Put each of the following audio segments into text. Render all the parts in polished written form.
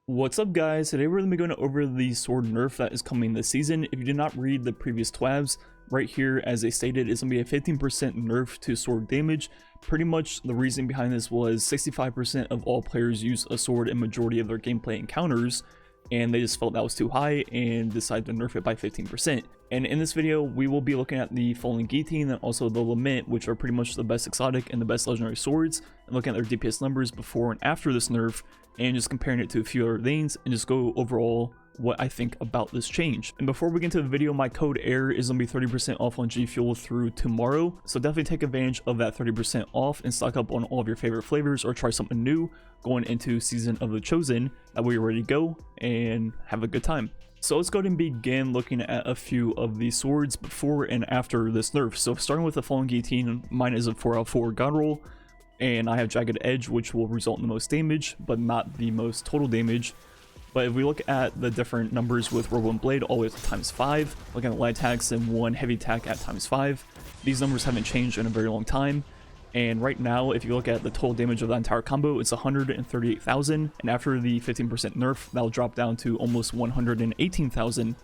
What's up guys, today we're going to be going over the sword nerf that is coming this season. If you did not read the previous twabs, right here as they stated, it's going to be a 15% nerf to sword damage. Pretty much the reason behind this was 65% of all players use a sword in majority of their gameplay encounters, and they just felt that was too high and decided to nerf it by 15%. And in this video, we will be looking at the Fallen Guillotine and also the Lament, which are pretty much the best exotic and the best legendary swords, and looking at their DPS numbers before and after this nerf, and just comparing it to a few other things, and just go overall what I think about this change. And before we get into the video, my code AIR is going to be 30% off on G Fuel through tomorrow, so definitely take advantage of that 30% off and stock up on all of your favorite flavors or try something new going into Season of the Chosen. That way you're ready to go and have a good time. So let's go ahead and begin looking at a few of these swords before and after this nerf. So starting with the Fallen Guillotine, mine is a 4/4 god roll, and I have Jagged Edge, which will result in the most damage but not the most total damage. But if we look at the different numbers with Robo and Blade all the way to ×5, looking at light attacks and one heavy attack at ×5, these numbers haven't changed in a very long time. And right now, if you look at the total damage of that entire combo, it's 138,000, and after the 15% nerf, that'll drop down to almost 118,000.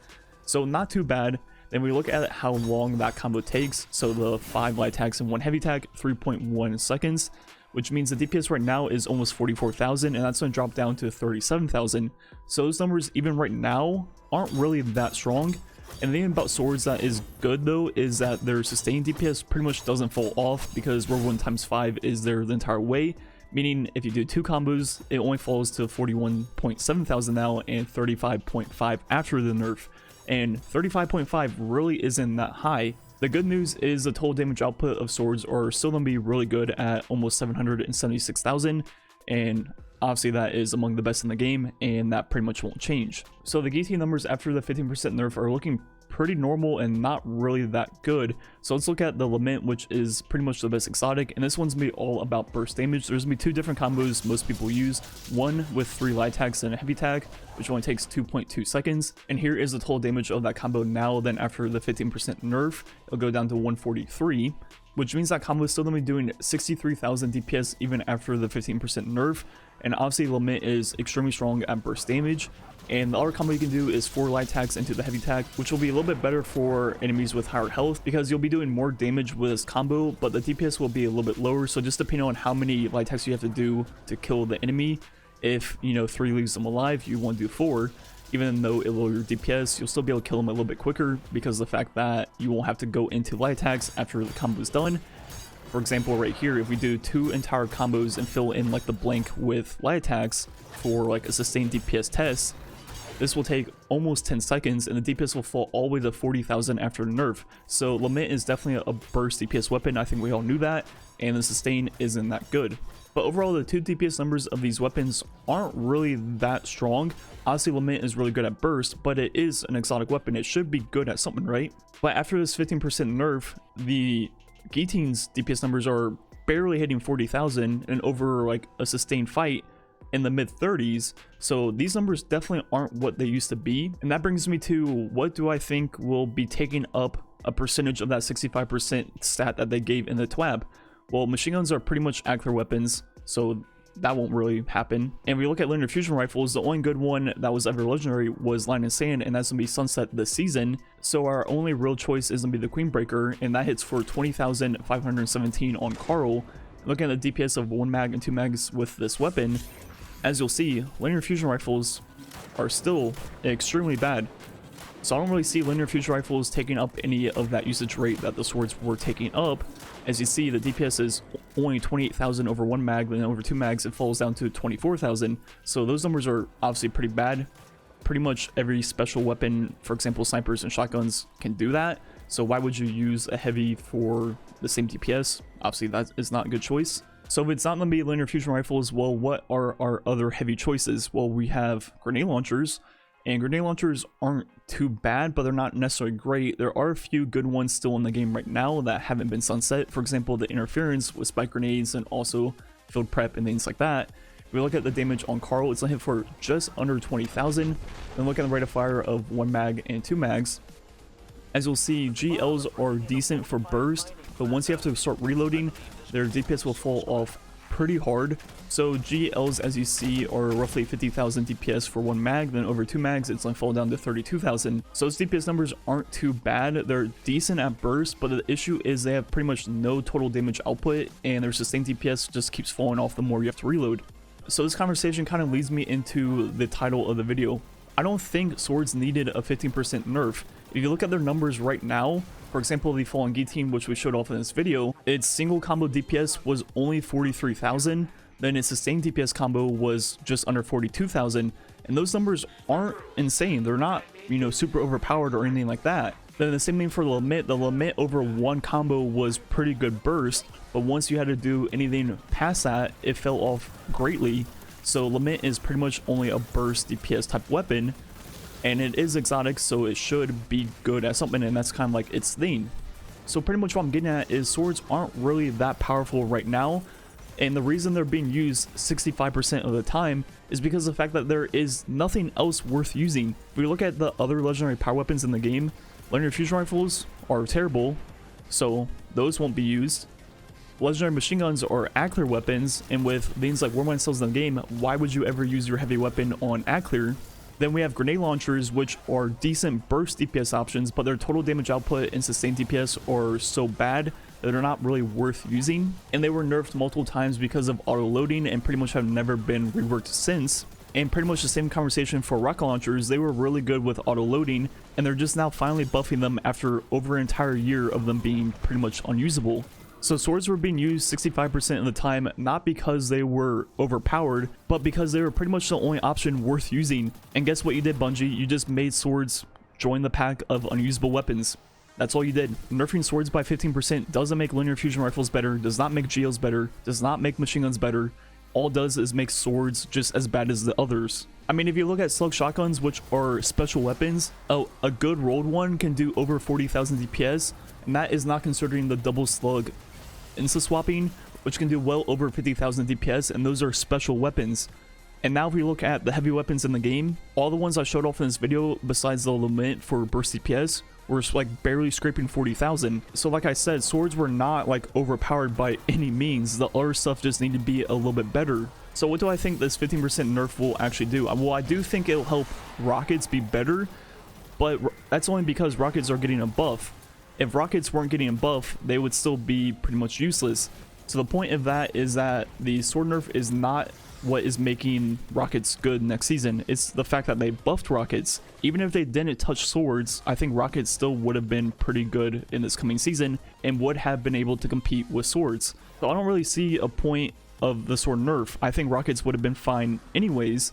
So not too bad. Then we look at how long that combo takes. So the 5 light attacks and 1 heavy attack, 3.1 seconds, which means the DPS right now is almost 44,000, and that's going to drop down to 37,000. So those numbers, even right now, aren't really that strong. And the thing about swords that is good though is that their sustained DPS pretty much doesn't fall off, because Robo 1 ×5 is there the entire way, meaning if you do 2 combos, it only falls to 41.7 thousand now and 35.5 after the nerf. And 35.5 really isn't that high. The good news is the total damage output of swords are still going to be really good at almost 776,000, and obviously that is among the best in the game, and that pretty much won't change. So the Guillotine numbers after the 15% nerf are looking pretty normal and not really that good. So let's look at the Lament, which is pretty much the best exotic, and this one's gonna be all about burst damage. There's gonna be 2 different combos most people use, one with 3 light attacks and a heavy attack, which only takes 2.2 seconds, and here is the total damage of that combo now. Then after the 15% nerf, it'll go down to 143, which means that combo is still gonna be doing 63,000 DPS even after the 15% nerf. And obviously Lament is extremely strong at burst damage. And the other combo you can do is 4 light attacks into the heavy attack, which will be a little bit better for enemies with higher health, because you'll be doing more damage with this combo, but the DPS will be a little bit lower. So just depending on how many light attacks you have to do to kill the enemy, if 3 leaves them alive, you want to do 4. Even though it will lower your DPS, you'll still be able to kill them a little bit quicker, because of the fact that you won't have to go into light attacks after the combo is done. For example, right here, if we do 2 entire combos and fill in like the blank with light attacks for like a sustained DPS test, this will take almost 10 seconds, and the DPS will fall all the way to 40,000 after the nerf. So Lament is definitely a burst DPS weapon. I think we all knew that, and the sustain isn't that good. But overall, the 2 DPS numbers of these weapons aren't really that strong. Obviously, Lament is really good at burst, but it is an exotic weapon. It should be good at something, right? But after this 15% nerf, the Guillotine's DPS numbers are barely hitting 40,000, and over like a sustained fight in the mid 30s. So these numbers definitely aren't what they used to be. And that brings me to, what do I think will be taking up a percentage of that 65% stat that they gave in the twab? Well, machine guns are pretty much accurate weapons, so that won't really happen. And we look at linear fusion rifles, the only good one that was ever legendary was Line and Sand, and that's gonna be sunset this season. So our only real choice is gonna be the Queen Breaker, and that hits for 20,517 on Carl. Looking at the DPS of 1 mag and 2 mags with this weapon, as you'll see, linear fusion rifles are still extremely bad. So I don't really see linear fusion rifles taking up any of that usage rate that the swords were taking up. As you see, the DPS is only 28,000 over 1 mag, then over 2 mags it falls down to 24,000. So those numbers are obviously pretty bad. Pretty much every special weapon, for example snipers and shotguns, can do that. So why would you use a heavy for the same DPS? Obviously that is not a good choice. So if it's not going to be linear fusion rifles, well, what are our other heavy choices? Well, we have grenade launchers, and grenade launchers aren't too bad, but they're not necessarily great. There are a few good ones still in the game right now that haven't been sunset. For example, the interference with spike grenades and also field prep and things like that. If we look at the damage on Carl, it's going to hit for just under 20,000. Then look at the rate of fire of 1 mag and 2 mags. As you'll see, GLs are decent for burst, but once you have to start reloading, their DPS will fall off pretty hard. So GLs, as you see, are roughly 50,000 DPS for one mag, then over 2 mags it's going to fall down to 32,000. So those DPS numbers aren't too bad. They're decent at burst, but the issue is they have pretty much no total damage output, and their sustained DPS just keeps falling off the more you have to reload. So this conversation kind of leads me into the title of the video. I don't think swords needed a 15% nerf. If you look at their numbers right now, for example, the Fallen Guillotine, which we showed off in this video, its single combo DPS was only 43,000, then its sustained DPS combo was just under 42,000, and those numbers aren't insane. They're not, you know, super overpowered or anything like that. Then the same thing for Lament. The Lament over one combo was pretty good burst, but once you had to do anything past that, it fell off greatly. So Lament is pretty much only a burst DPS type weapon, and it is exotic, so it should be good at something, and that's kind of like its thing. So pretty much what I'm getting at is swords aren't really that powerful right now, and the reason they're being used 65% of the time is because of the fact that there is nothing else worth using. If we look at the other legendary power weapons in the game, legendary fusion rifles are terrible, so those won't be used. Legendary machine guns are Aclear weapons, and with things like Warmind cells in the game, why would you ever use your heavy weapon on Aclear? Then we have grenade launchers, which are decent burst DPS options, but their total damage output and sustained DPS are so bad that they're not really worth using. And they were nerfed multiple times because of auto loading and pretty much have never been reworked since. And pretty much the same conversation for rocket launchers. They were really good with auto loading, and they're just now finally buffing them after over an entire year of them being pretty much unusable. So swords were being used 65% of the time, not because they were overpowered, but because they were pretty much the only option worth using. And guess what you did, Bungie? You just made swords join the pack of unusable weapons. That's all you did. Nerfing swords by 15% doesn't make linear fusion rifles better, does not make GLs better, does not make machine guns better. All it does is make swords just as bad as the others. I mean, if you look at slug shotguns, which are special weapons, a good rolled one can do over 40,000 DPS, and that is not considering the double slug insta swapping, which can do well over 50,000 DPS, and those are special weapons. And now if we look at the heavy weapons in the game, all the ones I showed off in this video besides the Lament for burst DPS were like barely scraping 40,000. So like I said, swords were not like overpowered by any means. The other stuff just needed to be a little bit better. So what do I think this 15% nerf will actually do? Well, I do think it'll help rockets be better, but that's only because rockets are getting a buff. If rockets weren't getting a buff, they would still be pretty much useless. So the point of that is that the sword nerf is not what is making rockets good next season. It's the fact that they buffed rockets. Even if they didn't touch swords, I think rockets still would have been pretty good in this coming season and would have been able to compete with swords. So I don't really see a point of the sword nerf. I think rockets would have been fine anyways.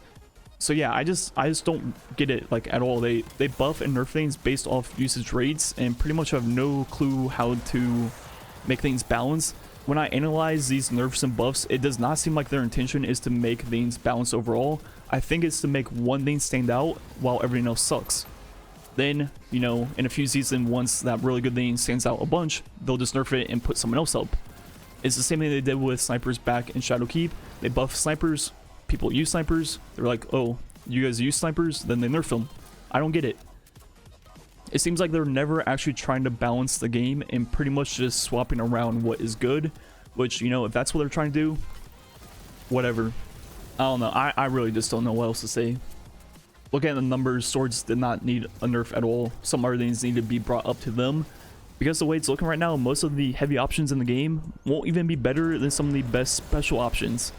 So yeah, I just don't get it like at all. They buff and nerf things based off usage rates and pretty much have no clue how to make things balance. When I analyze these nerfs and buffs, it does not seem like their intention is to make things balance overall. I think it's to make one thing stand out while everything else sucks. Then, you know, in a few seasons, once that really good thing stands out a bunch, they'll just nerf it and put someone else up. It's the same thing they did with snipers back in Shadowkeep. They buff snipers. People use snipers. They're like, oh, you guys use snipers? Then they nerf them. I don't get it. It seems like they're never actually trying to balance the game and pretty much just swapping around what is good, which, you know, if that's what they're trying to do, whatever. I don't know. I really just don't know what else to say. Looking at the numbers, swords did not need a nerf at all. Some other things need to be brought up to them. Because the way it's looking right now, most of the heavy options in the game won't even be better than some of the best special options.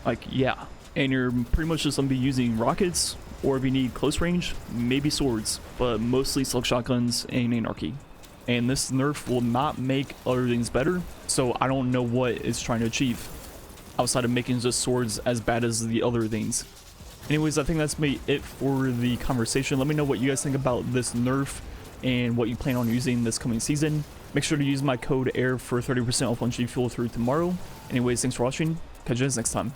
Like, yeah, and you're pretty much just gonna be using rockets, or if you need close range, maybe swords, but mostly slug shotguns and anarchy. And this nerf will not make other things better, so I don't know what it's trying to achieve outside of making just swords as bad as the other things. Anyways, I think that's it for the conversation. Let me know what you guys think about this nerf and what you plan on using this coming season. Make sure to use my code AIR for 30% off on G Fuel through tomorrow. Anyways, thanks for watching. Catch you guys next time.